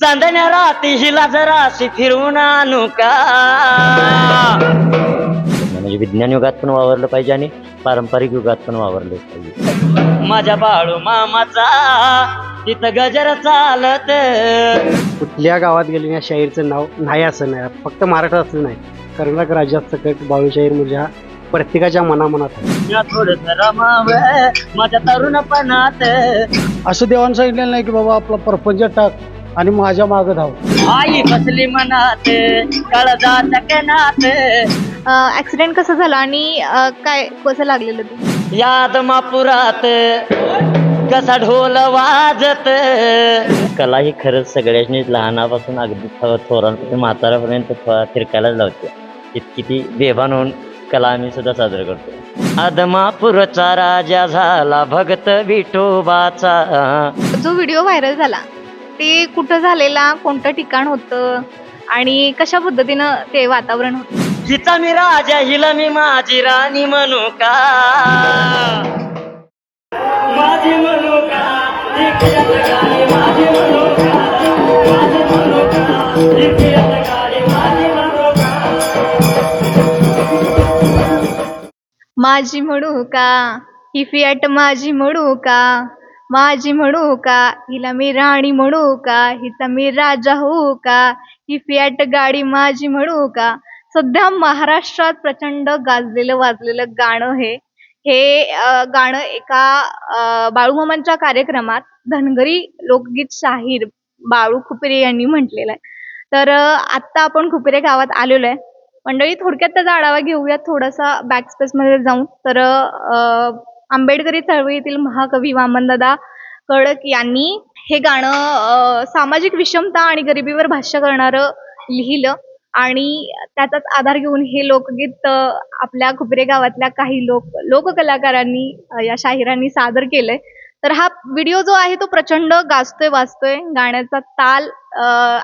चांदण्या राती हिला जराशी फिरवून आणू का. म्हणजे विज्ञान युगात पण वावरलं पाहिजे आणि पारंपरिक युगात पण वावरलं पाहिजे. माझ्या बाळू मामाचा तिथं गजर चालत. कुठल्या गावात गेले या शाहीरचं नाव नाही असं नाही, फक्त महाराष्ट्रातच नाही, कर्नाटक राज्यात सकट बाळू शाहीर म्हणजे हा प्रत्येकाच्या मनामनात आहे. थोडं रमाव माझ्या तरुणपणात. असं देवानं सांगितलेलं नाही की बाबा आपला परपंच टाक आणि माझ्या मागं धाव. आई बसली मनात काळजाच्या कणात. ऍक्सिडेंट कसं झालं आणि काय कसं लागलेलं ते? याद मापुरात कसा ढोल वाजत. कला ही खरंच सगळ्यांनी लहानापासून अगदी थोरांपासून म्हाताऱ्यापर्यंत फिरकायलाच लावते. इतकी ती बेभान होऊन कला आम्ही सुद्धा साजरा करतो. आदमापूरचा राजा झाला भगत विठोबाचा. जो व्हिडिओ व्हायरल झाला ते कुठं झालेला, कोणतं ठिकाण होतं आणि कशा पद्धतीनं ते वातावरण होतं? हिचा मी राजा हिला मी माझी राणी म्हणू का. माझी म्हणू का इकडं गाडी माझी म्हणू का. माझी म्हणू का इकडं गाडी माझी म्हणू का. माझी म्हणू का ही फियाट माझी म्हणू का. माझी म्हणू का हिला मी राणी म्हणू का. हिचा मी राजा होऊ का. ही फियाट गाडी माझी म्हणू का. सध्या महाराष्ट्रात प्रचंड गाजलेलं वाजलेलं गाणं हे गाणं एका बाळूमामांच्या कार्यक्रमात धनगरी लोकगीत शाहीर बाळू खुपेरे यांनी म्हटलेलं आहे. तर आत्ता आपण खुपेरे गावात आलेलो आहे. मंडळी, थोडक्यात त्याचा आढावा घेऊयात थोडासा बॅक स्पेस मध्ये जाऊन. तर आंबेडकरी चळवळीतील महाकवी वामनदादा कडक यांनी हे गाणं सामाजिक विषमता आणि गरिबीवर भाष्य करणारं लिहिलं आणि त्याचाच आधार घेऊन हे लोकगीत आपल्या खुपरे गावातल्या काही लोककलाकारांनी या शाहिरांनी सादर केलंय. तर हा व्हिडिओ जो आहे तो प्रचंड गाजतोय वाजतोय. गाण्याचा ताल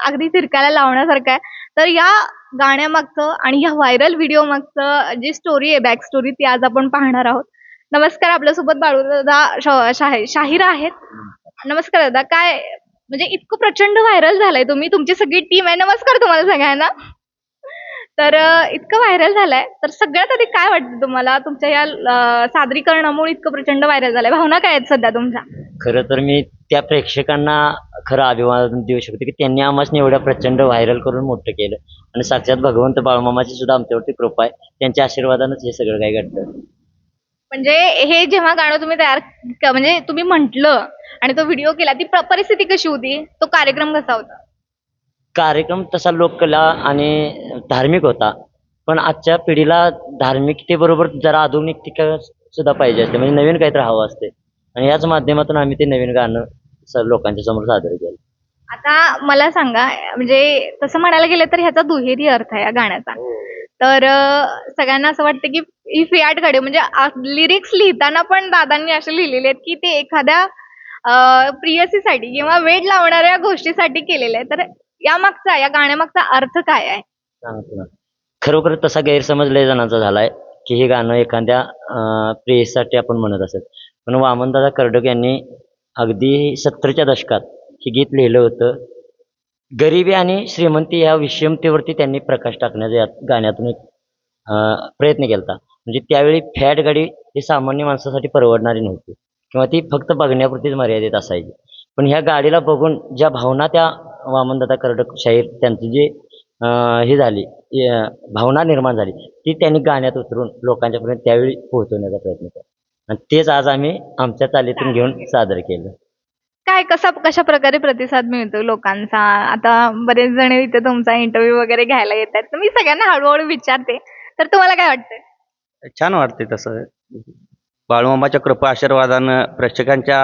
अगदी थिरकायला लावण्यासारखा आहे. तर या गाण्यामागचं आणि या व्हायरल व्हिडिओ मागचं जी स्टोरी आहे, बॅक स्टोरी, ती आज आपण पाहणार आहोत. नमस्कार, आपल्यासोबत बाळूदादा शाहीर आहेत. नमस्कार दादा. काय म्हणजे इतकं प्रचंड व्हायरल झालंय, तुमची सगळी टीम आहे. नमस्कार तुम्हाला सगळ्यांना. तर इतकं व्हायरल झालंय, तर सगळ्यात आधी काय वाटतं तुम्हाला तुमच्या या सादरीकरणामुळे इतकं प्रचंड व्हायरल झालंय? भावना काय आहेत सध्या तुमच्या? खरं तर मी त्या प्रेक्षकांना खरं अभिवादन देऊ शकतो की त्यांनी आम्हाला एवढ्या प्रचंड व्हायरल करून मोठं केलं आणि साक्षात भगवंत बाळूमामाची सुद्धा आमच्यावरती कृपा आहे. त्यांच्या आशीर्वादानंच हे सगळं काही घडलं. म्हणजे हे जेव्हा गाणं तुम्ही म्हणजे तुम्ही म्हटलं आणि तो व्हिडिओ केला, ती परिस्थिती कशी होती? तो कार्यक्रम कसा होता? कार्यक्रम तसा लोककला आणि धार्मिक होता, पण आजच्या पिढीला धार्मिकतेबरोबर जरा आधुनिकता सुद्धा पाहिजे असते, म्हणजे नवीन काहीतरी हवं असते आणि याच माध्यमातून आम्ही ते नवीन गाणं लोकांच्या समोर सादर केलं. आता मला सांगा, म्हणजे तसं म्हणायला गेलं तर ह्याचा दुहेरी अर्थ आहे या गाण्याचा. तर सगळ्यांना असं वाटतं की ही फियाट गाडी, म्हणजे लिरिक्स लिहिताना पण दादांनी असे लिहिलेले आहेत की ते एखाद्या प्रियसीसाठी किंवा वेड लावणाऱ्या गोष्टीसाठी केलेले आहे. तर या गाण्यामागचा अर्थ काय आहे? सांगतो ना. खरोखर तसा गैरसमज लय जणांचा झालाय की हे गाणं एखाद्या प्रेयसीसाठी आपण म्हणत असत, पण वामनदादा कर्डक यांनी अगदी 70च्या दशकात हे गीत लिहिलं होतं. गरिबी आणि श्रीमंती या विषमतेवरती त्यांनी प्रकाश टाकण्याचा या गाण्यातून एक प्रयत्न केला. म्हणजे त्यावेळी फॅट गाडी ही सामान्य माणसासाठी परवडणारी नव्हती किंवा ती फक्त बघण्यापुरतीच मर्यादित असायची. पण ह्या गाडीला बघून ज्या भावना त्या वामनदादा कर्डक शाहीर त्यांची जी ही झाली भावना निर्माण झाली, ती त्यांनी गाण्यात उतरून लोकांच्यापर्यंत त्यावेळी पोहोचवण्याचा प्रयत्न केला आणि तेच आज आम्ही आमच्या चालीतून घेऊन सादर केलं. कशा प्रकारे प्रतिसाद मिळतो लोकांचा? आता बरेच जण इथे तुमचा इंटरव्ह्यू वगैरे घ्यायला येतात, तर मी सगळ्यांना हळूहळू विचारते, तर तुम्हाला काय वाटतंय? छान वाटते तसं. बाळूमामाच्या कृपा आशीर्वादानं प्रेक्षकांच्या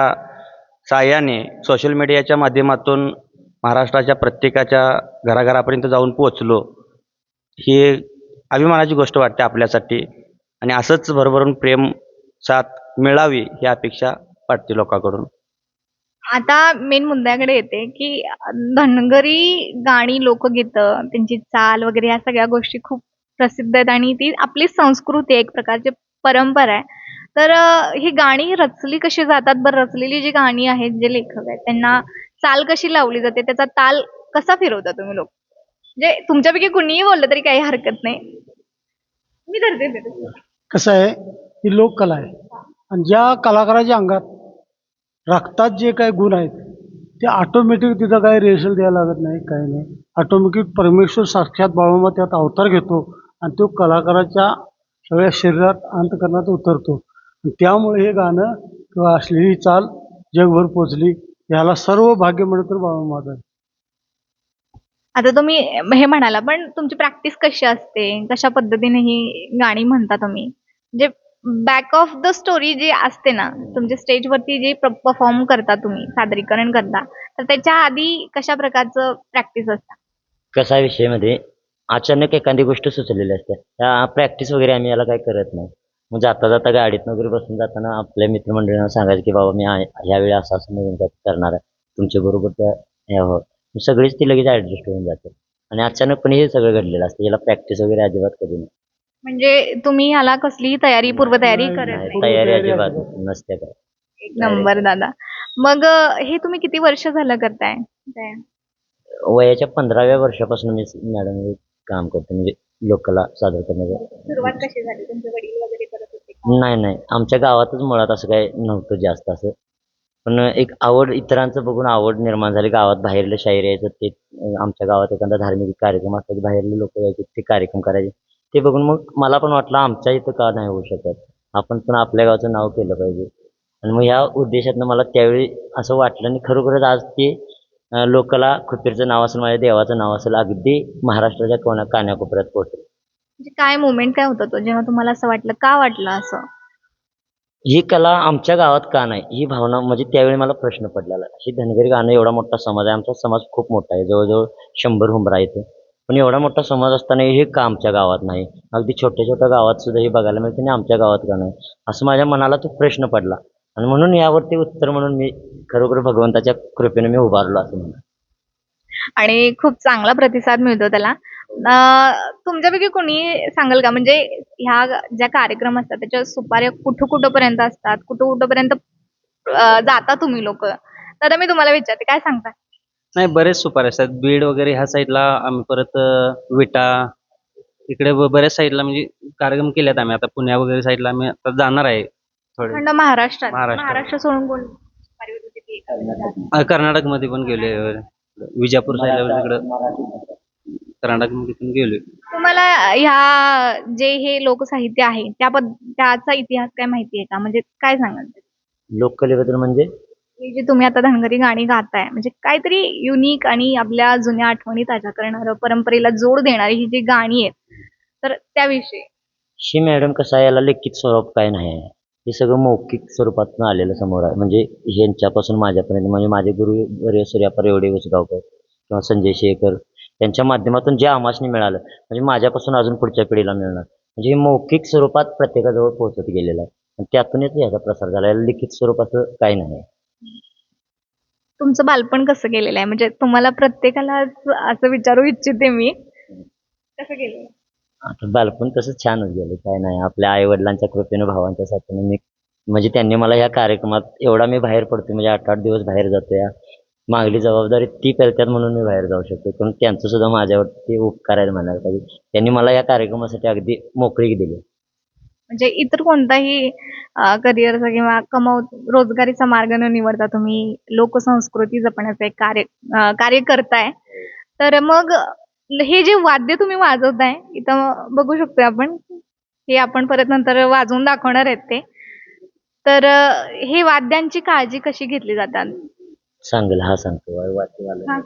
साहाय्याने सोशल मीडियाच्या माध्यमातून महाराष्ट्राच्या प्रत्येकाच्या घराघरापर्यंत जाऊन पोहोचलो, ही अभिमानाची गोष्ट वाटते आपल्यासाठी आणि असंच भरभरून प्रेम साथ मिळावी ही अपेक्षा वाटते लोकांकडून. आता मेन मुद्द्याकडे येते की धनगरी गाणी, लोकगीतं, त्यांची चाल वगैरे या सगळ्या गोष्टी खूप प्रसिद्ध आहेत आणि ती आपली संस्कृती, एक प्रकारची परंपरा आहे. तर ही गाणी रचली कशी जातात बरं? रचलेली जी गाणी आहेत, जे लेखक आहेत, त्यांना चाल कशी लावली जाते, त्याचा ताल कसा फिरवता तुम्ही लोक? म्हणजे तुमच्यापैकी कुणीही बोललं तरी काही हरकत नाही. मी धरते ते. कसं आहे ही लोककला आहे आणि ज्या कलाकाराच्या अंगात रक्तात जे काही गुण आहेत ते ऑटोमॅटिक तिथं काही रिहर्सल द्यायला लागत नाही, काही नाही. ऑटोमॅटिक परमेश्वर साक्षात बाळूमामा त्यात अवतार घेतो आणि तो कलाकाराच्या सगळ्या शरीरात अंतकरणात उतरतो. आणि त्यामुळे हे गाणं किंवा असलेली चाल जगभर पोचली. याला सर्व भाग्य म्हणत तर बाळूमामाचं आहे. आता तुम्ही हे म्हणाला, पण तुमची प्रॅक्टिस कशी असते? कशा पद्धतीने ही गाणी म्हणता तुम्ही? म्हणजे बॅक ऑफ द स्टोरी जी असते ना, तुमच्या स्टेजवरती जे परफॉर्म करता तुम्ही, सादरीकरण करता, तर त्याच्या आधी कशा प्रकारचं प्रॅक्टिस असतं? कसा विषयमध्ये अचानक एखादी गोष्ट सुचलेली असते, त्या प्रॅक्टिस वगैरे आम्ही याला काही करत नाही. मग जाता जाता गाडीत वगैरे बसून जाताना आपल्या मित्रमंडळींना सांगायचं की बाबा मी ह्यावेळी असं असं नवीन काय करणार आहे, तुमच्याबरोबर त्या ह्या हो सगळीच ती लगेच ॲडजस्ट होऊन जाते. आणि अचानकपणे हे सगळं घडलेलं असतं, याला प्रॅक्टिस वगैरे अजिबात कधी नाही. म्हणजे तुम्ही ह्याला कसलीही तयारी, पूर्वतयारी करत नाही, नाही. तयारी अजिबात नसते काय. एक नंबर दादा. मग हे तुम्ही किती वर्ष झालं करताय? काय? वयाच्या 15व्या वर्षापासून मी मॅडम हे काम करतो, म्हणजे लोकला सादर करण्याचं. सुरुवात कशी झाली? तुमचे वडील वगैरे करत होते का? नाही, आमच्या गावातच मुळात असं काही नव्हतं जास्त असं. पण एक आवड इतरांचं बघून आवड निर्माण झाली. गावात बाहेरले शाहीर यायचं ते आमच्या गावात एखादा धार्मिक कार्यक्रम असला की बाहेरले लोक यायचे, ते कार्यक्रम करायचे. ते बघून मग मला पण वाटलं आमच्या इथं का नाही होऊ शकत? आपण पण आपल्या गावाचं नाव केलं पाहिजे. आणि मग ह्या उद्देशातनं मला त्यावेळी असं वाटलं आणि खरोखरच आज ते लोकाला खुपीरचं नाव असेल, माझ्या देवाचं नाव असेल, अगदी महाराष्ट्राच्या कानाकोपऱ्यात पोहोचलं. म्हणजे काय मोमेंट काय होता तो, जेव्हा तुम्हाला असं वाटलं? का वाटलं असं? ही कला आमच्या गावात का नाही? ही भावना म्हणजे त्यावेळी मला प्रश्न पडलेला. ही धनगरी गाणं एवढा मोठा समाज आहे. आमचा समाज खूप मोठा आहे. जवळ-जवळ 100 हुंबरा येते. पण एवढा मोठा समाज असताना हे का आमच्या गावात नाही? अगदी छोट्या-छोट्या गावात सुद्धा हे बघायला मिळते आणि आमच्या गावात का नाही? असं माझ्या मनाला तो प्रश्न पडला. आणि म्हणून यावरती उत्तर म्हणून मी खरोखर भगवंताच्या कृपेने मी उभारलो असं म्हणेन. आणि खूप चांगला प्रतिसाद मिळतो त्याला. तुमच्यापैकी कोणी सांगाल का, म्हणजे ह्या ज्या कार्यक्रम असतात त्याच्या सुपाऱ्या कुठं-कुठंपर्यंत असतात? कुठं-कुठंपर्यंत जाता तुम्ही लोकं? तर मी तुम्हाला विचारते, काय सांगता? नाही, बरेच सुपारी असतात. बीड वगैरे ह्या साईडला आम्ही परत विटा इकडे बऱ्याच साईडला म्हणजे कार्यक्रम केलेत आम्ही. आता पुण्या वगैरे साईडला आम्ही आता जाणार आहे थोडे. अखंड महाराष्ट्रात. महाराष्ट्रात. महाराष्ट्र सोडून कोण सुपारी होती ती? कर्नाटकमध्ये पण गेले. विजापूर साईडला तिकडं कर्नाटकमध्ये पण गेलोय. तुम्हाला ह्या जे हे लोकसाहित्य आहे त्याचा इतिहास काय माहिती आहे का? म्हणजे काय सांगाल? लोककलेबद्दल म्हणजे ही जी तुम्ही आता धनगरी गाणी गाताय, म्हणजे काहीतरी युनिक आणि आपल्या जुन्या आठवणी ताज्या करणारं, परंपरेला जोड देणारी ही जी गाणी आहेत, तर त्याविषयी? ही मॅडम कसं आहे, याला लिखित स्वरूप काय नाही आहे. हे सगळं मौखिक स्वरूपातून आलेलं समोर आहे. म्हणजे ह्यांच्यापासून माझ्यापर्यंत म्हणजे माझे गुरुवर्य सूर्यापर एवढे उसगावकर किंवा संजय शेखर यांच्या माध्यमातून जे आम्हासनी मिळालं म्हणजे माझ्यापासून अजून पुढच्या पिढीला मिळणार. म्हणजे हे मौखिक स्वरूपात प्रत्येकाजवळ पोहोचत गेलेलं आहे. आणि त्यातूनच ह्याचा प्रसार झाला. याला लिखित स्वरूपाचं काही नाही आहे. तुमचं बालपण कसं गेलेलं आहे? म्हणजे तुम्हाला प्रत्येकाला असं विचारू इच्छिते मी, कसं गेलेलं? आता बालपण तसंच छानच गेलं. काय नाही. आपल्या आई-वडिलांच्या कृपेनं, भावांच्या साथीनं मी म्हणजे त्यांनी मला ह्या कार्यक्रमात एवढा मी बाहेर पडतो म्हणजे 8-8 दिवस बाहेर जातो. या मागली जबाबदारी ती पेलतात म्हणून मी बाहेर जाऊ शकतो. पण त्यांचं सुद्धा माझ्यावरती उपकार आहेत म्हणायला पाहिजे. त्यांनी मला या कार्यक्रमासाठी अगदी मोकळीक दिली. म्हणजे इतर कोणताही करिअरचा किंवा रोजगारीचा मार्ग न निवडता तुम्ही लोकसंस्कृती जपण्याचं एक कार्य करताय. तर मग हे जे वाद्य तुम्ही वाजवताय, इथं बघू शकतोय आपण. हे आपण परत नंतर वाजवून दाखवणार आहेत ते. तर हे वाद्यांची काळजी कशी घेतली जातात? सांगेल हा सांगतो वाचवायला. हां.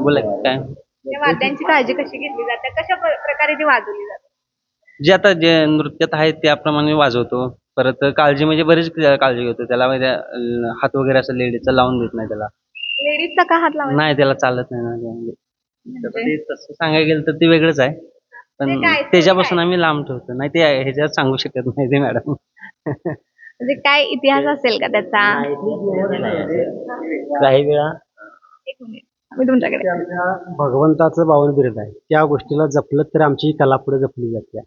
बोला की काय? या वाद्यांची काळजी कशी घेतली जाते? कशा प्रकारे ती वाजवली जाते? जे आता जे नृत्यात आहे त्याप्रमाणे वाजवतो. परत काळजी म्हणजे बरीच काळजी घेतो. त्याला म्हणजे हात वगैरे असं लेडीजचा लावून देत नाही त्याला. लेडीजचा का हात लावायचा? नाही त्याला चालत नाही ना त्यामध्ये. तर म्हणजे ते तसं सांगायला गेलं तर ते वेगळंच आहे. पण ते काय? त्याच्यापासून आम्ही लांब ठेवतो. नाही ते ह्याच्यात सांगू शकत नाही ते मॅडम. म्हणजे काय इतिहास असेल का त्याचा? काही वेळा एक मिनिट, मी तुमच्याकडे. ते आमच्या भगवंताचं बावन बिरद आहे. त्या गोष्टीला जपलं तर आमची कला पुढे जपली जाते.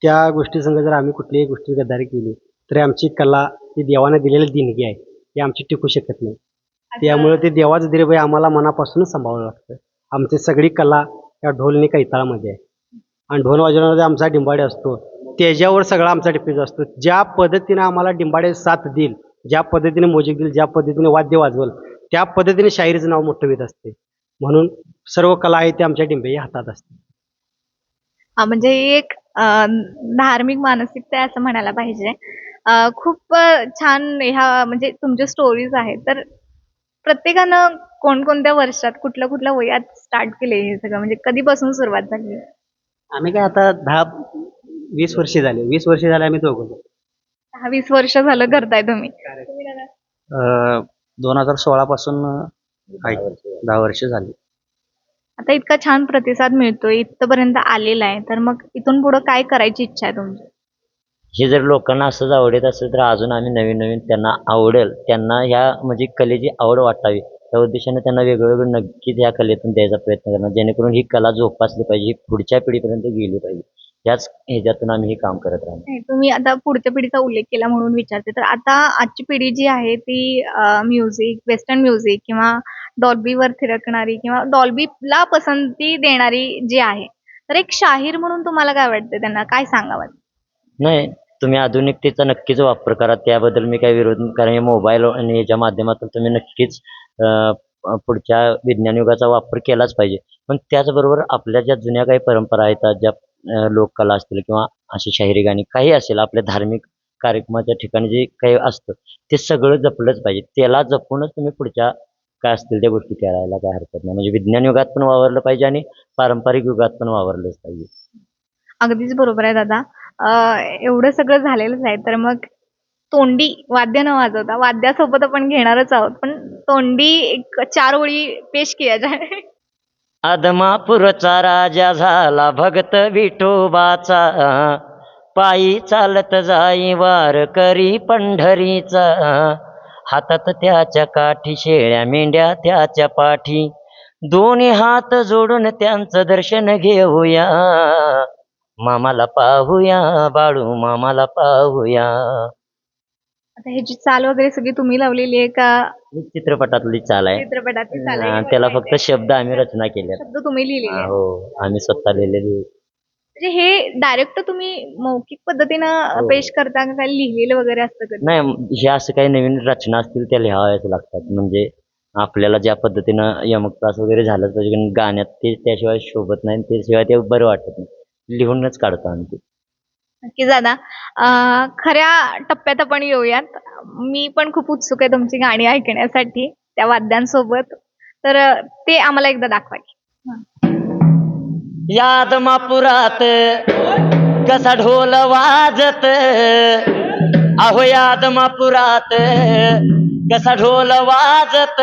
त्या गोष्टीसंग जर आम्ही कुठलीही गोष्टी गद्दारी केली तर आमची कला ही देवाने दिलेली देणगी आहे, ती आमची टिकू शकत नाही. त्यामुळे ते देवाचं दिरबाई आम्हाला मनापासूनच सांभाळावं लागतं. आमची सगळी कला या ढोलनी कैताळामध्ये आहे आणि ढोल वाजवण्यामध्ये आमचा डिंबाडे असतो, त्याच्यावर सगळा आमचा डिपेंड असतो. ज्या पद्धतीनं आम्हाला डिंबाडे साथ देईल, ज्या पद्धतीने मोजिक देईल, ज्या पद्धतीने वाद्य वाजवल, त्या पद्धतीने शाहिरीचं नाव मोठं होत असते. म्हणून सर्व कला आहे ते आमच्या डिंबे हातात असते. म्हणजे ही एक धार्मिक मानसिकता आहे असं म्हणायला पाहिजे. खूप छान ह्या म्हणजे तुमच्या स्टोरीज आहेत. तर प्रत्येकानं कोणकोणत्या वर्षात, कुठल्या वयात स्टार्ट केले हे सगळं? म्हणजे कधीपासून सुरुवात झाली? आम्ही काय आता 10-20 वर्षे झाले. 20 वर्षे झाले आम्ही दोघं. 10-20 वर्ष झालं करताय तुम्ही. 2016 पासून आहे, 10 वर्ष झाली. आता इतका छान प्रतिसाद मिळतोय, इथपर्यंत आलेला आहे, तर मग इथून पुढे काय करायची इच्छा आहे तुमची? हे जर लोकांना असंच आवडत असेल तर अजून आम्ही नवीन नवीन त्यांना आवडेल, त्यांना ह्या म्हणजे कलेची आवड वाटावी त्या उद्देशाने त्यांना वेगवेगळं नक्कीच या कलेतून द्यायचा प्रयत्न करणार, जेणेकरून ही कला जोपासली पाहिजे, ही पुढच्या पिढीपर्यंत गेली पाहिजे. याच ह्याच्यातून आम्ही हे काम करत राहणार. नाही, तुम्ही आता पुढच्या पिढीचा उल्लेख केला म्हणून विचारते. तर आता आजची पिढी जी आहे ती म्युझिक, वेस्टर्न म्युझिक किंवा डॉल्बीवर थिरकणारी किंवा डॉल्बीला पसंती देणारी जी आहे, तर एक शाहीर म्हणून तुम्हाला काय वाटतं, त्यांना काय सांगावं? नाही, तुम्ही आधुनिकतेचा नक्कीच वापर करा, त्याबद्दल मी काही विरोध नाही. कारण हे मोबाईल आणि याच्या माध्यमातून तुम्ही नक्कीच पुढच्या विज्ञान युगाचा वापर केलाच पाहिजे. पण त्याचबरोबर आपल्या ज्या जुन्या काही परंपरा आहेत, ज्या लोककला असतील किंवा अशी शाहिरी गाणी काही असेल, आपल्या धार्मिक कार्यक्रमाच्या ठिकाणी जे काही असतं ते सगळं जपलंच पाहिजे. त्याला जपूनच तुम्ही पुढच्या काय असतील त्या गोष्टी करायला काय हरकत नाही. म्हणजे विज्ञान युगात पण वावरलं पाहिजे आणि पारंपरिक युगात पण वावरलंच पाहिजे. अगदीच बरोबर आहे दादा. एवढं सगळं झालेलंच आहे, तर मग तोंडी वाद्य न वाजवता वाद्यासोबत आपण घेणारच आहोत, पण तोंडी एक 4 ओळी पेश किया जाय. आदमापूरचा राजा झाला भगत विठोबाचा, पायी चालत जाई वार करी पंढरीचा, हातात त्याच्या काठी शेळ्या मेंढ्या त्याच्या पाठी, दोन्ही हात जोडून त्यांचं दर्शन घेऊया, मामाला पाहूया बाळू मामाला पाहूया. आता ह्याची चाल वगैरे सगळी तुम्ही लावलेली आहे का ही चित्रपटातली चाल आहे. चित्रपटाची चाल आहे? त्याला फक्त शब्द आम्ही रचना केल्या. शब्द तुम्ही लिहिलेले आहेत. हो, आम्ही स्वतः लिहिलेली. म्हणजे हे डायरेक्ट तुम्ही मौखिक पद्धतीनं हो. पेश करता का काय लिहिलेलं वगैरे असतं कधी? नाही, हे असं काही नवीन रचना असतील त्या लिहाव्याच लागतात. म्हणजे आपल्याला ज्या पद्धतीनं यमक त्रास वगैरे झालंच पाहिजे, कारण गाण्यात ते त्याशिवाय शोभत नाही, त्याशिवाय ते बरं वाटत नाही. लिहूनच काढतो आम्ही ते. नक्की दादा. खऱ्या टप्प्यात आपण येऊयात. मी पण खूप उत्सुक आहे तुमची गाणी ऐकण्यासाठी त्या वाद्यांसोबत. तर ते आम्हाला एकदा दाखवा की. याद मापुरात कसा ढोल वाजत, अहो याद मापुरात कसा ढोल वाजत,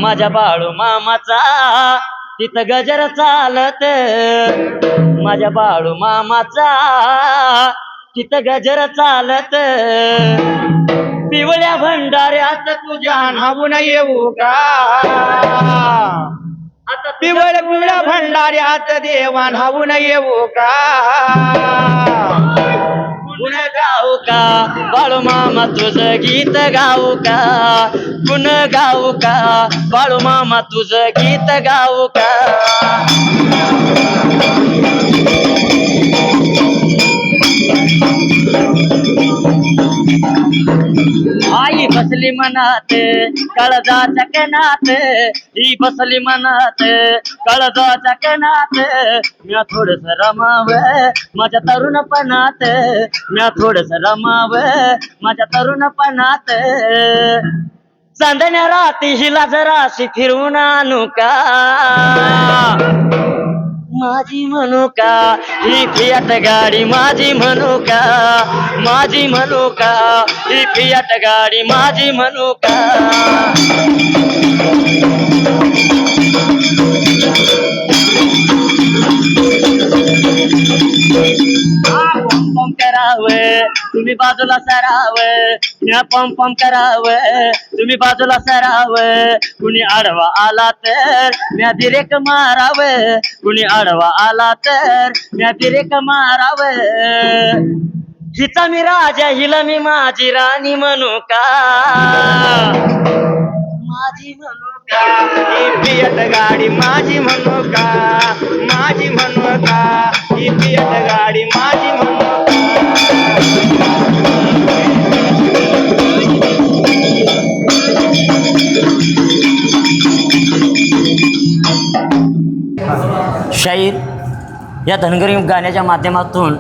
माझ्या बाळू मामाचा तिथं गजर चालत, माझ्या बाळू मामाचा तिथं गजर चालत, पिवळ्या भंडाऱ्यात तुझ्या नाहून येऊ का आता पिवळ्या भंडाऱ्यात देवा नाहून येऊ का गुण गाऊ का बाळू मामा तुझं गीत गाऊ का, गुण गाऊ का बाळू मामा तुझं गीत गाऊ का. आई बसली मनात काळजाच्या कणात, ही बसली मनात काळजाच्या कणात, म्या थोडस रमाव माझ्या तरुणपणात, म्या थोडस रमाव माझ्या तरुणपणात, चांदण्या राती हिला जराशी फिरवून आणू का, माझी म्हणू का ही फियाट गाडी माझी म्हणू का, माझी म्हणू का ही फियाट गाडी माझी म्हणू का. पम करावं तुम्ही बाजूला सरावं, म्या पम पम करावं तुम्ही बाजूला सरावं, कुणी आडवा आला तर म्या दिरेक मारावं, कुणी आडवा आला तर म्या दिरेक मारावं, हिचा मी राजा हिला मी माझी राणी म्हणू का, माझी म्हणू का ही फियाट गाडी माझी म्हणू का माझी म्हणू का ही फियाट गाडी माझी म्हणू शाहीर या धनगरी गाण्याच्या माध्यमातून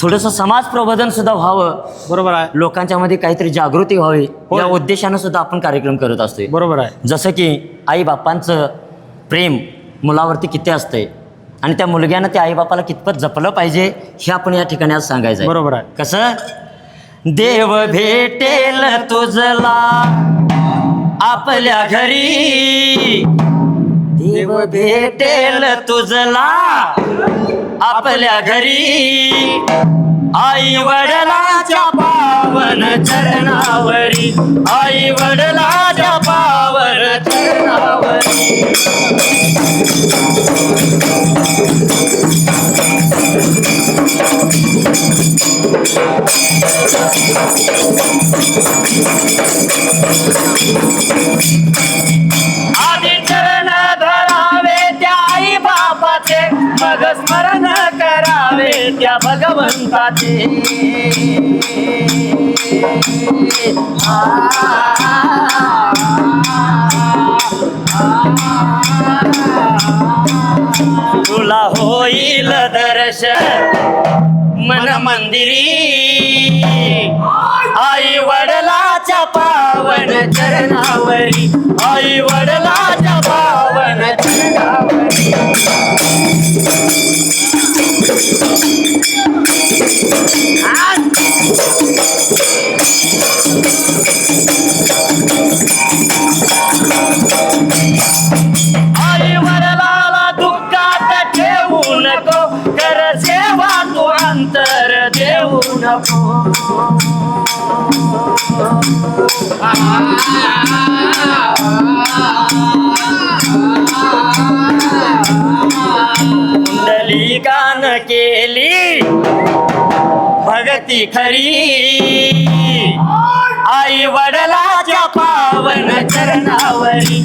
थोडंसं समाज प्रबोधन सुद्धा व्हावं, बरोबर आहे, लोकांच्या मध्ये काहीतरी जागृती व्हावी या उद्देशानं सुद्धा आपण कार्यक्रम करत असतोय. बरोबर आहे. जसं की आई बापांचं प्रेम मुलावरती किती असतंय आणि त्या मुलग्यानं त्या आईबापाला कितपत जपलं पाहिजे हे आपण या ठिकाणी आज सांगायचं आहे. बरोबर आहे. कसं देव भेटेल तुझला आपल्या घरी, देव भेटेल तुझला आपल्या घरी, आई वडिलाच्या पावन चरणावरी, आई वडिलाच्या पावन चरणावरी. आधी चरण धरावे त्या आई बापाचे, मग स्मरण करावे त्या भगवंताचे. तुला होईल दर्शन मन मंदिरी, आई वडिलाच्या पावन चरणावरी, आई वडिलाच्या पावन चरणावरी. आई वडिलाला दुःखात ठेवू नको, कर सेवा तू अंतर देऊ नको. कुंडलिकान केली भगती खरी, आई वडिलाच्या पावन चरणावरी.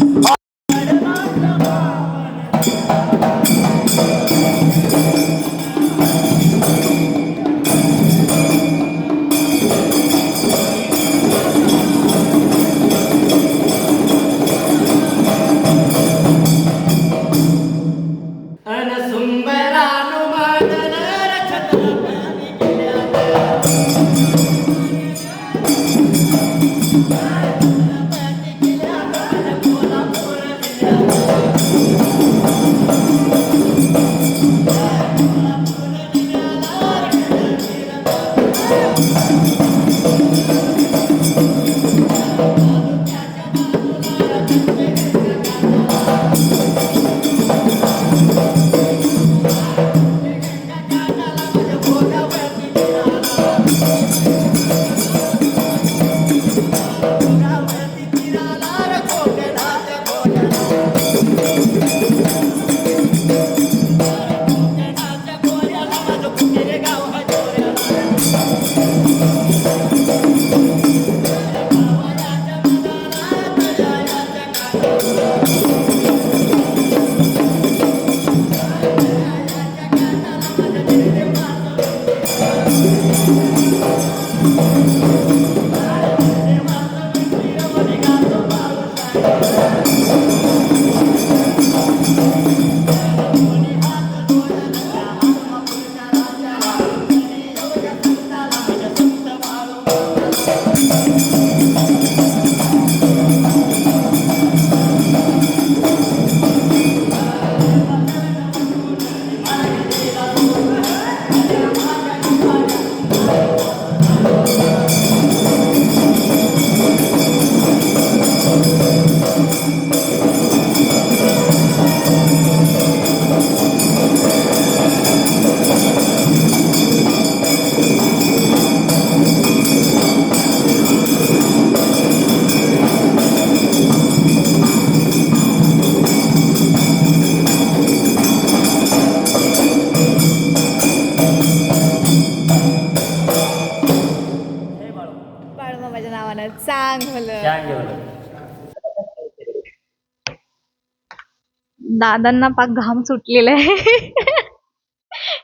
दादांना पाक घाम सुटलेला आहे.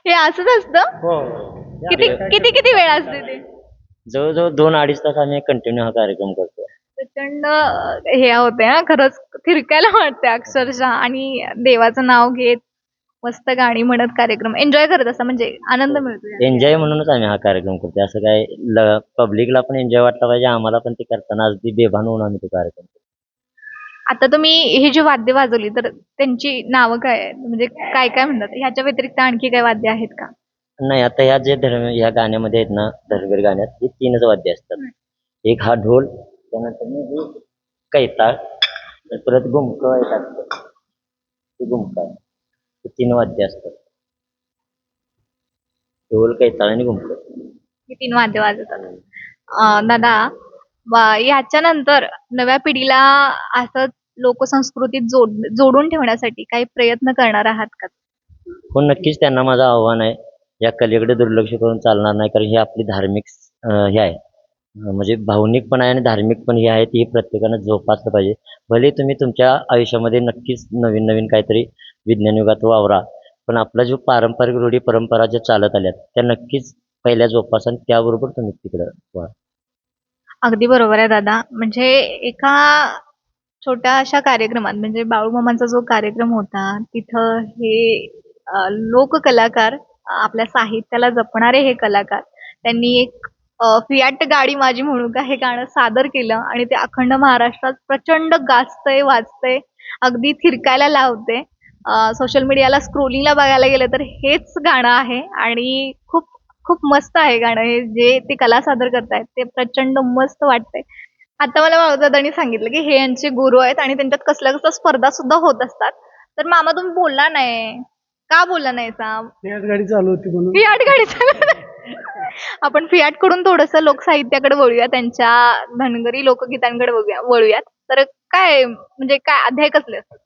हे असंच असतं? किती किती किती वेळ असते ते? जवळजवळ 2-2.5 तास आम्ही कंटिन्यू हा कार्यक्रम करतो. प्रचंड हे होते हा, खरंच थिरकायला वाटते अक्षरशः. आणि देवाचं नाव घेत मस्त गाणी म्हणत कार्यक्रम एन्जॉय करत असता, म्हणजे आनंद मिळतो यात. एन्जॉय म्हणूनच आम्ही हा कार्यक्रम करतो. असं काय पब्लिकला पण एन्जॉय वाटला पाहिजे, आम्हाला पण ते करताना अगदी बेभान होऊन आम्ही तो कार्यक्रम करतो. आता तुम्ही ही जी वाद्य वाजवली तर त्यांची नावं काय आहेत? म्हणजे काय काय म्हणतात? ह्याच्या व्यतिरिक्त आणखी काय वाद्य आहेत का? नाही, आता ह्या गाण्यामध्ये आहेत ना, धर्मवीर गाण्यात हे 3च वाद्य असतात. एक हा ढोल, त्यानंतर हे कैताळ, आणि परत घुमकं एक असतं. ते घुमकं आहे. हे 3 वाद्य असतात. ढोल, कैताळ आणि घुमकं. ही 3 वाद्य वाजवतात. दादा, याच्यानंतर नव्या पिढीला असं लोकसंस्कृतीत जोडून ठेवण्यासाठी काही प्रयत्न करणार आहात का? हो, नक्कीच त्यांना माझं आव्हान आहे. या कलेकडे दुर्लक्ष करून चालणार नाही, कारण ही आपली धार्मिक हे आहे. म्हणजे भावनिक पण आहे आणि धार्मिक पण हे आहे, हे प्रत्येकानं जोपासलं पाहिजे. भले तुम्ही तुमच्या आयुष्यामध्ये नक्कीच नवीन नवीन काहीतरी विज्ञान युगात वावरा, पण आपला जो पारंपरिक रूढी परंपरा ज्या चालत आल्यात त्या नक्कीच पहिल्या जोपासा आणि त्याबरोबर तुम्ही तिकडं व्हा. अगदी बरोबर आहे दादा. म्हणजे एका छोट्या अशा कार्यक्रमात, म्हणजे बाळूमामांचा जो कार्यक्रम होता तिथं हे लोककलाकार, आपल्या साहित्याला जपणारे हे कलाकार, त्यांनी एक फियाट गाडी माझी म्हणू का हे गाणं सादर केलं आणि ते अखंड महाराष्ट्रात प्रचंड गाजतंय, वाजतंय, अगदी थिरकायला लावते. सोशल मीडियाला स्क्रोलिंगला बघायला गेलं तर हेच गाणं आहे आणि खूप खूप मस्त आहे गाणं. हे जे ते कला सादर करतायत ते प्रचंड मस्त वाटतंय. आता मला बाळूदादांनी सांगितलं की हे यांचे गुरु आहेत आणि त्यांच्यात कसल्या कसल्या स्पर्धा सुद्धा होत असतात. तर मामा तुम्ही बोलला नाही का? बोलला नाही साम? फियाट गाडी चालू होती म्हणून. फियाट गाडी आपण फियाट कडून थोडस लोकसाहित्याकडे वळूया, त्यांच्या धनगरी लोकगीतांकडे वळूयात. तर काय म्हणजे काय अध्याय कसले असतात?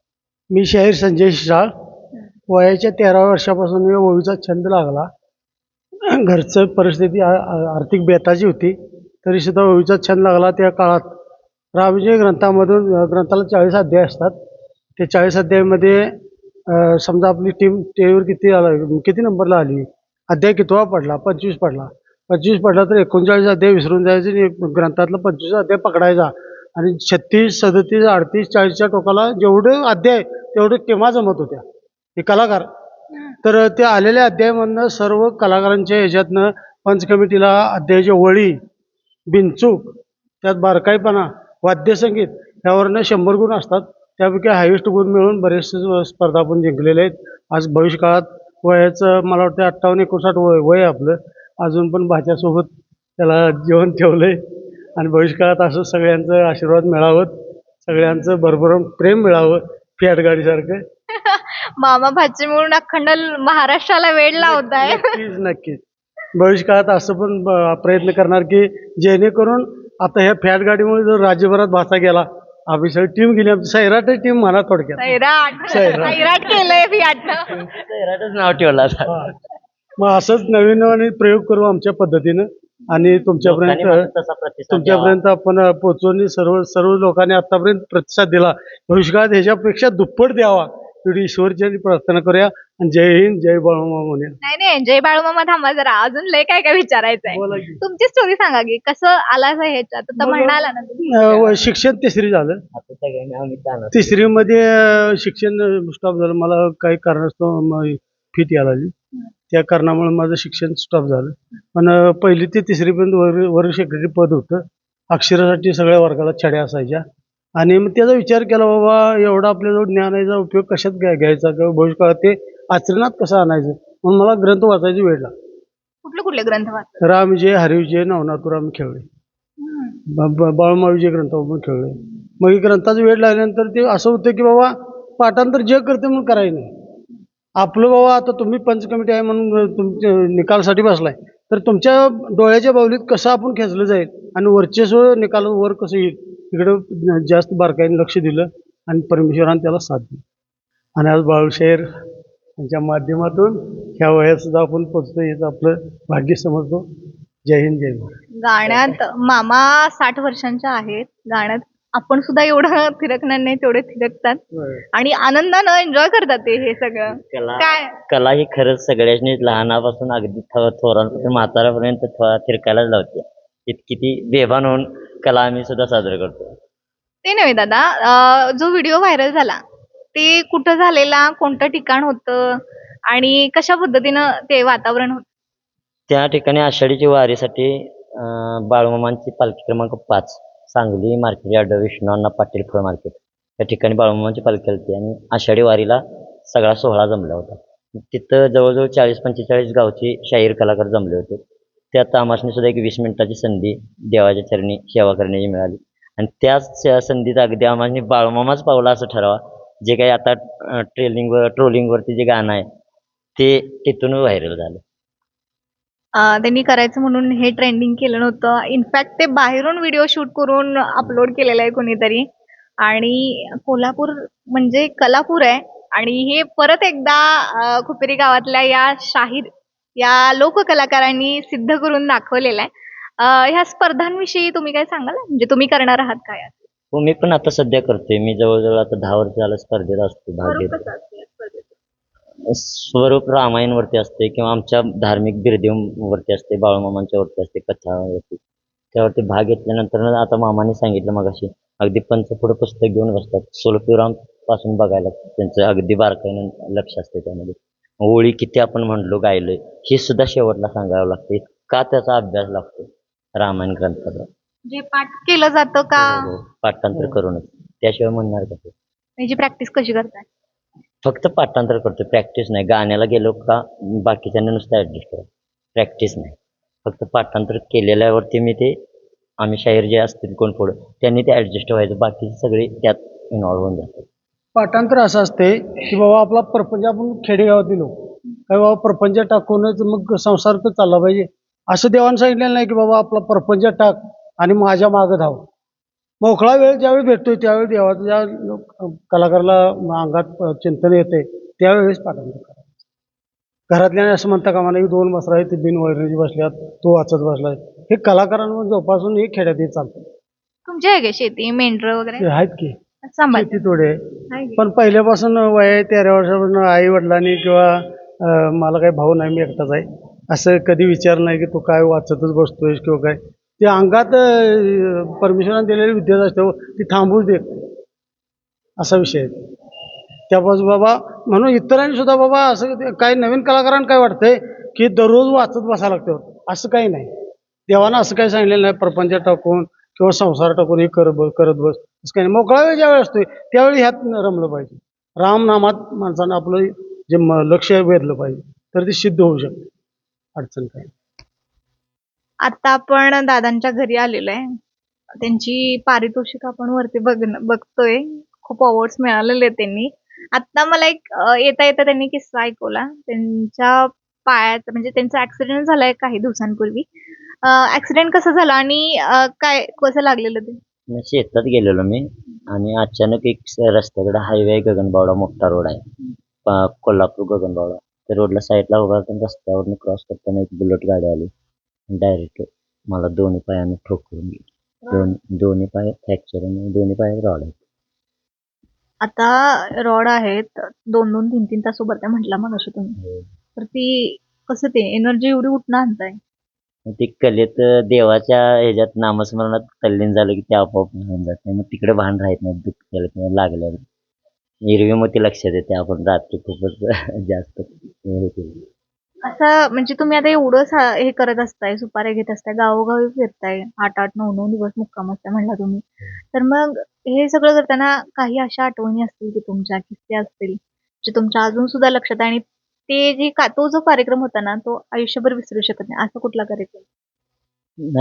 मी शाहीर संजय शिराळ. वयाच्या 13व्या वर्षापासून मी ओवीचा छंद लागला. घरचं परिस्थिती आर्थिक बेताची होती, तरी सुद्धा ओवीचा छंद लागला. त्या काळात रामविजय ग्रंथामधून ग्रंथाला 40 अध्याय असतात. ते 40 अध्यायामध्ये समजा आपली टीम टीव्हीवर किती नंबरला आली, अध्याय कितवा पडला, 25 पडला. 25 पडला तर 39 अध्याय विसरून जायचे आणि ग्रंथातला 25 अध्याय पकडायचा. आणि 36, 37, 38, 40च्या टोकाला जेवढे अध्याय तेवढे टीमा जमत होत्या, हे कलाकार. तर त्या आलेल्या अध्यायामधनं सर्व कलाकारांच्या ह्याच्यातनं पंच कमिटीला अध्यायाच्या वळी, बिनचूक, त्यात बारकाईपणा, वाद्यसंगीत यावरनं 100 गुण असतात. त्यापैकी हायेस्ट गुण मिळून बरेचसे स्पर्धा आपण जिंकलेले आहेत. आज भविष्य काळात वयाचं मला वाटतं 58-59 वय आहे आपलं. अजून पण भाच्यासोबत त्याला जेवण ठेवलं आहे आणि भविष्य काळात असं सगळ्यांचं आशीर्वाद मिळावं, सगळ्यांचं भरभरून प्रेम मिळावं फियाट गाडीसारखं. मामा भाची म्हणून अखंड महाराष्ट्राला वेळ लावताय. नक्कीच नक्कीच भविष्य काळात असं पण प्रयत्न करणार की जेणेकरून आता ह्या फियाट गाडीमुळे जर राज्यभरात भाषा गेला, आम्ही सगळी टीम गेली, आमची सैराट टीम म्हणा थोडक्यात. सैराट केलंय फियाटनं. सैराटच नाव ठेवलं आता. हा. मग असंच नवीन नवीन प्रयोग करू आमच्या पद्धतीनं आणि लोकांनी तुमच्यापर्यंत मला तसा प्रतिसाद द्यावा. तुमच्यापर्यंत आपण पोहोचवून सर्व लोकांनी आतापर्यंत प्रतिसाद दिला. भविष्यकाळात ह्याच्यापेक्षा दुप्पट द्यावा एवढी ईश्वरची प्रार्थना करूया. आणि जय हिंद, जय बाळूमामा म्हणूया. नाही, जय बाळूमामा थांबा जरा, अजून लय काय काय विचारायचंय. बोला की. तुमची स्टोरी सांगा की कसं आला ह्याच्यात. आता म्हणाला ना तुम्ही. शिक्षण 3री झालं. आता सगळ्यांनी आम्ही जाणार. 3रीमध्ये शिक्षण स्टॉप झालं. मला काही कारणास्तव फीत यायला लागली, त्या कारणामुळे माझं शिक्षण स्टॉप झालं. पण 1ली ते 3रीपर्यंत वर्ग सेक्रेटरी पद होतं. अक्षरासाठी सगळ्या वर्गाला छड्या असायच्या. आणि मग त्याचा विचार केला, बाबा एवढा आपल्याजवळ ज्ञान आहे, याचा उपयोग कशात घ्यायचा किंवा भविष्यकाळात ते आचरणात कसं आणायचं, म्हणून मला ग्रंथ वाचायची वेळ लागला. कुठले ग्रंथ वाचले? रामविजय, हरिविजय, नवनाथुराम खेळले, बाळूमामा विजय ग्रंथ पण खेळले. मग हे ग्रंथाचा वेळ लागल्यानंतर ते असं होतं की बाबा पाठांतर जे करते म्हणून करायचं नाही आपलं. बाबा आता तुम्ही पंच कमिटी आहे म्हणून तुमच्या निकालासाठी बसलाय, तर तुमच्या डोळ्याच्या बावलीत कसं आपण खेचलं जाईल आणि वर्चस्व निकाल वर कसं येईल इकडं जास्त बारकाईने लक्ष दिलं आणि परमेश्वराने त्याला साथ दिली. आणि आज बाळूशाहीर यांच्या माध्यमातून ह्या वयात सुद्धा आपण पोचतो, हेच आपलं भाग्य समजतो. जय हिंद, जय महाराष्ट्र. गाण्यात मामा 60 वर्षांच्या आहेत. गाण्यात आपण सुद्धा एवढं थिरकणार नाही तेवढे थिरकतात आणि आनंदानं एन्जॉय करतात ते हे सगळं. कला काय कला ही खरंच सगळ्यांनी लहानापासून अगदी थोरांपासून म्हातारापर्यंत थिरकायलाच लावते. इतकी ती बेभान होऊन कला आम्ही सुद्धा साजरा करतो. ते नव्हे दादा, जो व्हिडिओ व्हायरल झाला ते कुठं झालेला, कोणतं ठिकाण होतं आणि कशा पद्धतीनं ते वातावरण होतं? त्या ठिकाणी आषाढीची वारीसाठी बाळूमामांची पालखी क्रमांक 5 सांगली मार्केट यार्ड विष्णू अण्णा पाटील फळ मार्केट या ठिकाणी बाळूमामांची पालखी आली आणि आषाढी वारीला सगळा सोहळा जमला होता. तिथं जवळजवळ 40-45 गावचे शाहीर कलाकार जमले होते. त्यात आम्हासनी सुद्धा एक 20 मिनिटाची संधी देवाच्या चरणी सेवा करण्याची मिळाली आणि त्याच संधीत अगदी आम्हासनी बाळूमामाच पावला असं ठरवा. जे काही आता ट्रोलिंगवरती जे गाणं आहे ते तिथून व्हायरल झालं. त्यांनी करायचं म्हणून हे ट्रेंडिंग केलं नव्हतं. इनफॅक्ट ते बाहेरून व्हिडिओ शूट करून अपलोड केलेलं आहे कोणीतरी. आणि कोल्हापूर म्हणजे कलापूर आहे आणि हे परत एकदा खुपेरी गावातल्या या शाहीर या लोककलाकारांनी सिद्ध करून दाखवलेलं आहे. ह्या स्पर्धांविषयी तुम्ही काय सांगाल? म्हणजे तुम्ही करणार आहात काय? हो, मी पण आता सध्या करतोय. मी जवळजवळ आता 10 वर्ष झालं स्पर्धेत असतो, भाग घेतो. स्वरूप रामायणवरती असते किंवा आमच्या धार्मिक बिरदेववरती असते, बाळूमामांच्या वरती असते, कथावरती. त्यावरती भाग घेतल्यानंतर आता मामाने सांगितलं मगाशी अगदी पंचपुढं पुस्तक घेऊन बसतात. सोलपुराम पासून बघायला त्यांचं अगदी बारकाईनं लक्ष असते त्यामध्ये. ओळी किती आपण म्हणलो गायलोय हे सुद्धा शेवटला सांगावं लागते. का त्याचा अभ्यास लागतो रामायण ग्रंथाचा. जे पाठ केलं जातं का? पाठांतर करूनच, त्याशिवाय म्हणणार कसं. त्याची प्रॅक्टिस कशी करताय? फक्त पाठांतर करतो, प्रॅक्टिस नाही. गाण्याला गेलो का बाकीच्यांना नुसतं ॲडजस्ट करा, प्रॅक्टिस नाही. फक्त पाठांतर केलेल्यावरती मी ते आम्ही शाहीर जे असतील कोण पुढं त्यांनी ते ॲडजस्ट व्हायचं, बाकीचे सगळे त्यात इन्व्हॉल्व होऊन जातात. पाठांतर असं असते की बाबा आपला प्रपंच, आपण खेडेगावातील लोक काय बाबा प्रपंच टाकूनच मग संसार तर चालला पाहिजे असं देवानं सांगितलेलं नाही की बाबा आपला प्रपंच टाक आणि माझ्या मागं धाव. मोकळा वेळ ज्यावेळी भेटतोय त्यावेळी देवाचं ज्या कलाकाराला अंगात चिंतन येते त्यावेळेस पाठांतर करायचं. घरातल्याने असं म्हणता कामा नये की 2 मसरा आहेत ते बिनवैरणीची बसल्यात, तो वाचत बसलाय. हे कलाकारांवर जोपासून हे खेड्यात येत चालतं. तुमची आहे का शेती, मेंढर वगैरे ते आहेत की सांभाळ? शेती थोडे, पण पहिल्यापासून वय 13 वर्षापासून आई वडिलांनी किंवा मला काही भाऊ नाही, मी एकटाच आहे, असं कधी विचार नाही की तू काय वाचतच बसतोयस किंवा काय. ते अंगात परमेश्वराने दिलेली विद्या असते ती थांबूच देत नाही, असा विषय आहे. त्यापासून बाबा म्हणून इतरांनी सुद्धा बाबा असं काही नवीन कलाकारांना काय वाटतंय की दररोज वाचत बसायला लागतं, असं काही नाही. देवानं असं काही सांगितलेलं नाही प्रपंच टाकून किंवा संसार टाकून हे करत बस असं काही नाही. मोकळा वेळ ज्यावेळी असतोय त्यावेळी ह्यात रमलं पाहिजे. रामनामात माणसानं आपलं जे लक्ष वेधलं पाहिजे तर ते सिद्ध होऊ शकते. अडचण काय. आता आपण दादांच्या घरी आलेलो आहे. त्यांची पारितोषिक आपण वरती बघतोय. खूप अवॉर्ड्स मिळालेले आहेत त्यांनी. आता मला एक येता येता त्यांनी किस्सा ऐकवला. त्यांच्या पायात म्हणजे त्यांचा ऍक्सिडेंट झालाय काही दिवसांपूर्वी. ऍक्सिडेंट कसं झाला आणि काय कसं लागलेलं ते? मी शेतात गेलेलो मी आणि अचानक एक रस्त्याकडे हायवे आहे, गगनबावडा मोठा रोड आहे, कोल्हापूर गगनबावडा. त्या रोडला साईडला उभा असताना रस्त्यावरून क्रॉस करताना एक बुलेट गाडी आली. डायरेक्ट मला दोन्ही पायाने ठोकरून गेली. दोन्ही पाय फ्रॅक्चर आणि दोन्ही पायात रॉड आहेत. आता रॉड आहेत 2-2, 3-3 तास उभं त्या म्हटला मग अशी तुम्ही. तर ती कसं ते एनर्जी एवढी कुठनं आणताय? ते कलेत देवाच्या ह्याच्यात नामस्मरणात तल्लीन झालं की ते आपोआप होऊन जाते. मग तिकडे भान राहत नाही दुखल्याला किंवा लागल्यावर. हिरवी मोती लक्षात येते. आपण रात्री खूपच जास्त हे केलं. असं म्हणजे तुम्ही आता एवढं हे करत असताय, सुपाऱ्या घेत असताय, गावोगावी फिरताय, 8-8, 9-9 दिवस मुक्काम असताय म्हणला तुम्ही. तर मग हे सगळं करताना काही अशा आठवणी असतील की तुमच्या, किस्से असतील जे तुमच्या अजून सुद्धा लक्षात आहे आणि ते तो जो कार्यक्रम होता ना तो आयुष्यभर विसरू शकत नाही, असा कुठला कार्यक्रम?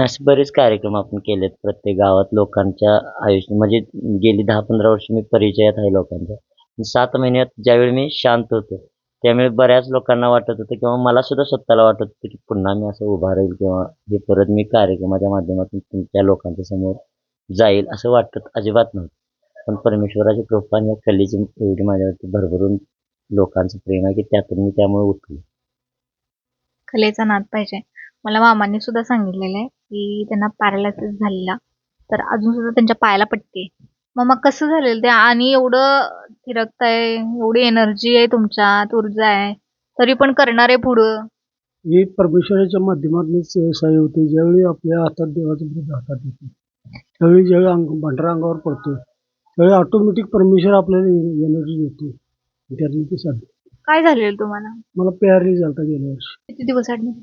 असे बरेच कार्यक्रम आपण केलेत प्रत्येक गावात लोकांच्या आयुष्य. म्हणजे गेली 10-15 वर्ष मी परिचयात आहे लोकांच्या. 7 महिन्यात ज्यावेळी मी शांत होतो त्यावेळी बऱ्याच लोकांना वाटत होतं किंवा मला सुद्धा स्वतःला वाटत होतं की पुन्हा मी असं उभा राहील किंवा हे परत मी कार्यक्रमाच्या माध्यमातून तुमच्या लोकांच्या समोर जाईल असं वाटत अजिबात नव्हतं. पण परमेश्वराची कृपा आणि या कलेची एवढी माझ्यावरती भरभरून लोकांचं प्रेम आहे की त्यातून मी त्यामुळे उठलो. कलेचा नाद पाहिजे. मला मामांनी सुद्धा सांगितलेलं आहे की त्यांना पॅरालिसिस झालेला तर अजून सुद्धा त्यांच्या पायाला पट्टी आहे. मग कसं झालेलं ते आणि एवढं थिरकताय, एवढी एनर्जी आहे तुमच्यात, ऊर्जा आहे, तरी पण करणार आहे पुढं. ही परमेश्वराच्या माध्यमातूनच सहाय्य होते. ज्यावेळी आपल्या हातात देवाचं बोट हातात येते, त्यावेळी ज्यावेळी भंडारा अंगावर पडतो, त्यावेळी ऑटोमॅटिक परमेश्वर आपल्याला एनर्जी देतो. त्यातलं ते साध्य. काय झालेलं तुम्हाला? मला पॅरालिस झालता गेल्या वर्षी. किती दिवस ॲडमिट?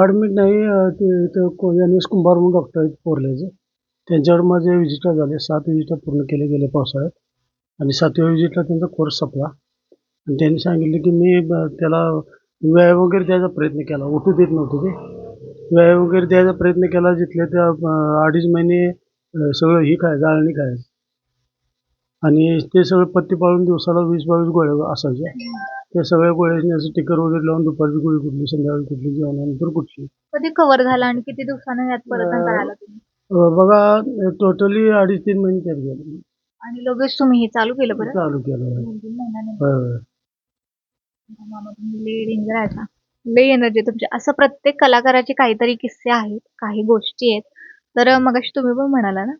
ॲडमिट नाही, ते इथं एन एस कुंभार म्हणून डॉक्टर आहेत पोरल्याचे, त्यांच्यावर माझे विजिटा झाले. 7 विजिटा पूर्ण केले गेल्या पावसाळ्यात आणि 7व्या विजिटला त्यांचा कोर्स संपला आणि त्यांनी सांगितलं की मी त्याला व्यायाम वगैरे द्यायचा प्रयत्न केला. उठू देत नव्हते ते. व्यायाम वगैरे द्यायचा प्रयत्न केला. जिथल्या त्या 2.5 महिने सगळं ही गाळणी खायचं आणि ते सगळं पथ्य पाळून दिवसाला 20-22 गोळ्या असायच्या. त्या सगळ्या गोळ्यांनी असं टिकर वगैरे लावून दुपारची गोळी कुठली, संध्याकाळी कुठली, जेवणानंतर कुठली. कधी कव्हर झाला आणि किती दिवसानं यात परत नंतर आला तुम्ही? बघा टोटली 2.5-3 महिने त्यात गेले. आणि लगेच तुम्ही हे चालू केलं परत? चालू केलं. 2-3 महिन्यानंतर. होय, होय. मामा तुम्ही लय डेंजर आहे आता. लय एनर्जी तुमची. असं प्रत्येक कलाकाराचे काहीतरी किस्से आहेत, काही गोष्टी आहेत. तर मगाशी तुम्ही पण म्हणाला ना?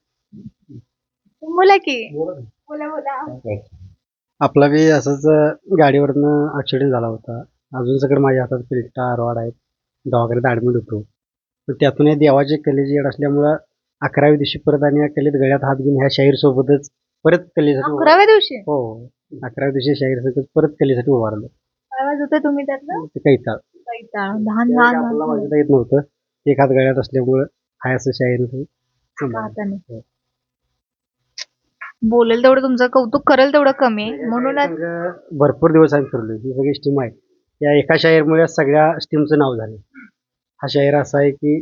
बोला की. बोला बोला. आपला बी असंच गाडीवरनं ॲक्सिडेंट झाला होता. अजून सगळं माझ्या हातात पिलटा रॉड आहेत. दवाखान्यात ॲडमिट होतो. पण त्यातून या देवाची कलेची येड असल्यामुळं 11व्या दिवशी परत आणि या कलेत गळ्यात हात घेऊन ह्या शाहीरसोबतच परत कलेसाठी 11व्या दिवशी? हो, 11व्या दिवशी शाहीरसोबत परत कलेसाठी उभारलो. काय वाजवताय तुम्ही त्यातलं? ते कैताळ. कैताळ. लहान त्यावेळी लहान आपल्याला वाजवता येत नव्हतं. एक हात गळ्यात असल्यामुळं हाय असं शाहीर हाताने. बोलेल तेवढं तुमचं कौतुक करेल तेवढं कमी आहे. म्हणूनच भरपूर दिवस आम्ही फिरलो. ही सगळी स्टीम आहे. या एका शाहीरमुळे सगळ्या स्टीमचं नाव झालं. हा शाहीर असा आहे की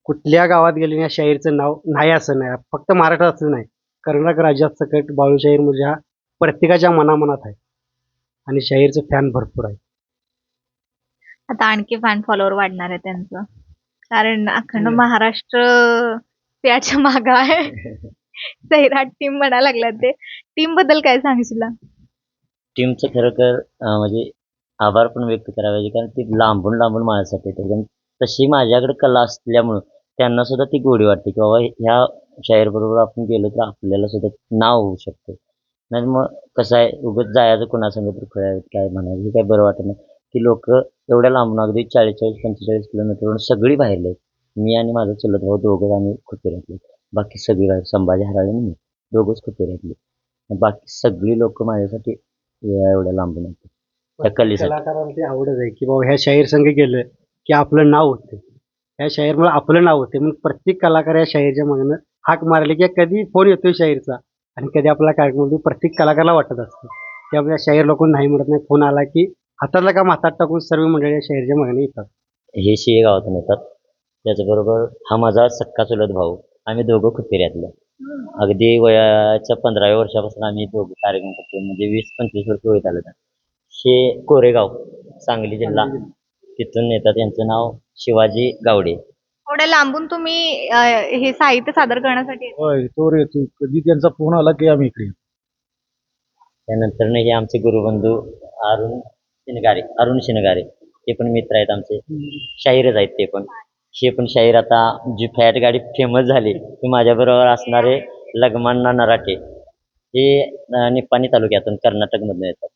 कुठल्या गावात गेले या शाहीरचं नाव नाही असं नाही. फक्त महाराष्ट्रातच नाही, कर्नाटक राज्यात सकट बाळू शाहीर म्हणजे हा प्रत्येकाच्या मनामनात आहे आणि शाहीरचं फॅन भरपूर आहे. आता आणखी फॅन फॉलोअर वाढणार आहे त्यांचं. कारण अखंड महाराष्ट्र त्याच्या मागं आहे. सैराट टीम म्हणायला लागल्यात ते. टीम बद्दल काय सांगशील? टीमचं खरोखर म्हणजे आभार पण व्यक्त करावे पाहिजे, कारण ती लांबून लांबून माझ्यासाठी येतात. कारण तशी माझ्याकडे कला असल्यामुळं त्यांना सुद्धा ती गोडी वाटते की बाबा ह्या शाहीरबरोबर आपण गेलो तर आपल्याला सुद्धा नाव होऊ शकतं. नाही मग कसं आहे, उगाच जायचं कुणासंग तर काय म्हणायचं हे काय बरं वाटत नाही. की लोक एवढ्या लांबून अगदी 40-45 किलोमीटरवरून सगळी बाहेरले. मी आणि माझा चुलत भाऊ दोघंच आम्ही खुपेऱ्यातले. बाकी सगळी बाहेर, संभाजी हराळे आणि मी दोघंच खुपेऱ्यातले. बाकी सगळी लोक माझ्यासाठी एवढ्या लांबून येतात त्या कलेसाठी. कलाकाराला ती आवडच आहे की बाबा ह्या शाहीर संघ गेलं की आपलं नाव होतं. ह्या शाहीरमुळे आपलं नाव होते. मग प्रत्येक कलाकार या शाहीरच्या मागणं हाक मारले की कधी फोन येतोय शाहीरचा आणि कधी आपला कार्यक्रम प्रत्येक कलाकाराला वाटत असतं. त्यामुळे या शाहीर लोक नाही म्हणत नाही. फोन आला की हातातला काम हातात टाकून सर्व मंडळी या शाहीरच्या मागणी येतात. हे शिये गावातून येतात. त्याचबरोबर हा माझा सक्का चुलत भाऊ. आम्ही दोघं खुपेऱ्यातले. अगदी वयाच्या 15व्या वर्षापासून आम्ही दोघं कार्यक्रम करतो. म्हणजे 20-25 वर्ष होत आलं. हे कोरेगाव, सांगली जिल्हा, तिथून येतात. यांचं नाव शिवाजी गावडे. एवढ्या लांबून तुम्ही हे साहित्य सादर करण्यासाठी येता? होय, तो रे तू कधी त्यांचा फोन आला की आम्ही इकडे येतो. त्यानंतर हे आमचे गुरुबंधू अरुण शिनगारे, ते पण मित्र आहेत आमचे. शाहीरच आहेत ते पण. हे पण शाहीर. आता जी फॅट गाडी फेमस झाली ती माझ्याबरोबर असणारे लगमान्ना नराटे, हे निपाणी तालुक्यातून कर्नाटकमधून येतात.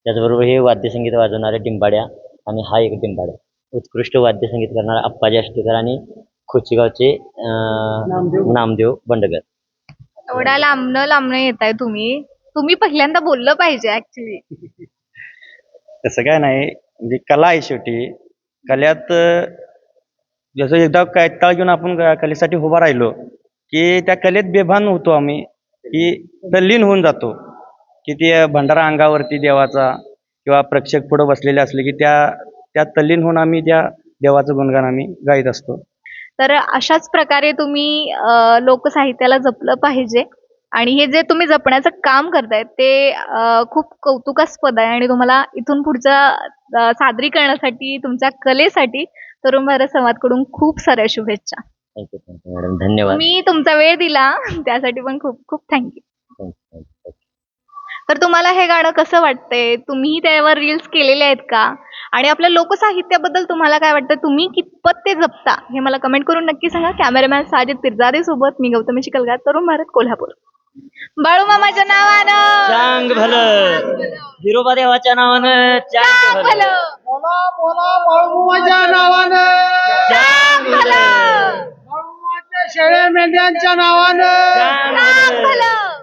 त्याचबरोबर हे वाद्यसंगीत वाजवणारे डिंबाड्या आणि हा एक डिंबाड्या. उत्कृष्ट वाद्यसंगीत करणारा अप्पाजी अष्टेकर आणि खोचीगावचे नामदेव बंडगर. एवढ्या लांबनं येताय तुम्ही. तुम्ही पहिल्यांदा बोललं पाहिजे ऍक्च्युली. तसं काय नाही, म्हणजे कला आहे शेवटी. कलेत जसं एकदा कैताळ घेऊन आपण कलेसाठी उभा राहिलो की त्या कलेत बेभान होतो आम्ही, की तल्लीन होऊन जातो. की ते भंडारा अंगावरती देवाचा किंवा प्रेक्षक पुढं बसलेले असले की त्या तल्लीन होऊन आम्ही त्या देवाचं गुणगान आम्ही गाईत असतो. तर अशाच प्रकारे तुम्ही लोकसाहित्याला जपलं पाहिजे. आणि हे जे तुम्ही जपण्याचं काम करताय ते खूप कौतुकास्पद आहे. आणि तुम्हाला इथून पुढच्या सादरीकरणासाठी, तुमच्या कलेसाठी तरुण भारत समाजकडून खूप साऱ्या शुभेच्छा. थँक्यू मॅडम, धन्यवाद. तुम्ही तुमचा वेळ दिला त्यासाठी पण खूप खूप थँक्यू. थँक्यू. तर तुम्हाला हे गाणं कसं वाटतंय? तुम्ही त्यावर रील्स केलेले आहेत का? आणि आपल्या लोकसाहित्याबद्दल तुम्हाला काय वाटतं, तुम्ही कितपत ते जपता हे मला कमेंट करून नक्की सांगा. कॅमेरामॅन साजिद पिरजादे सोबत मी गौतमी चिखलगार, तरुण भारत, कोल्हापूर. बाळूमामाच्या नावानं चांग भलं, बिरोबा देवाच्या नावानं चांग भलं, भलं, बोला बोला बाळूमामाच्या नावानं, चांग भलं, बाळूमामाच्या शेळ्या मेंढ्यांच्या नावानं, चांग भलं. भलं.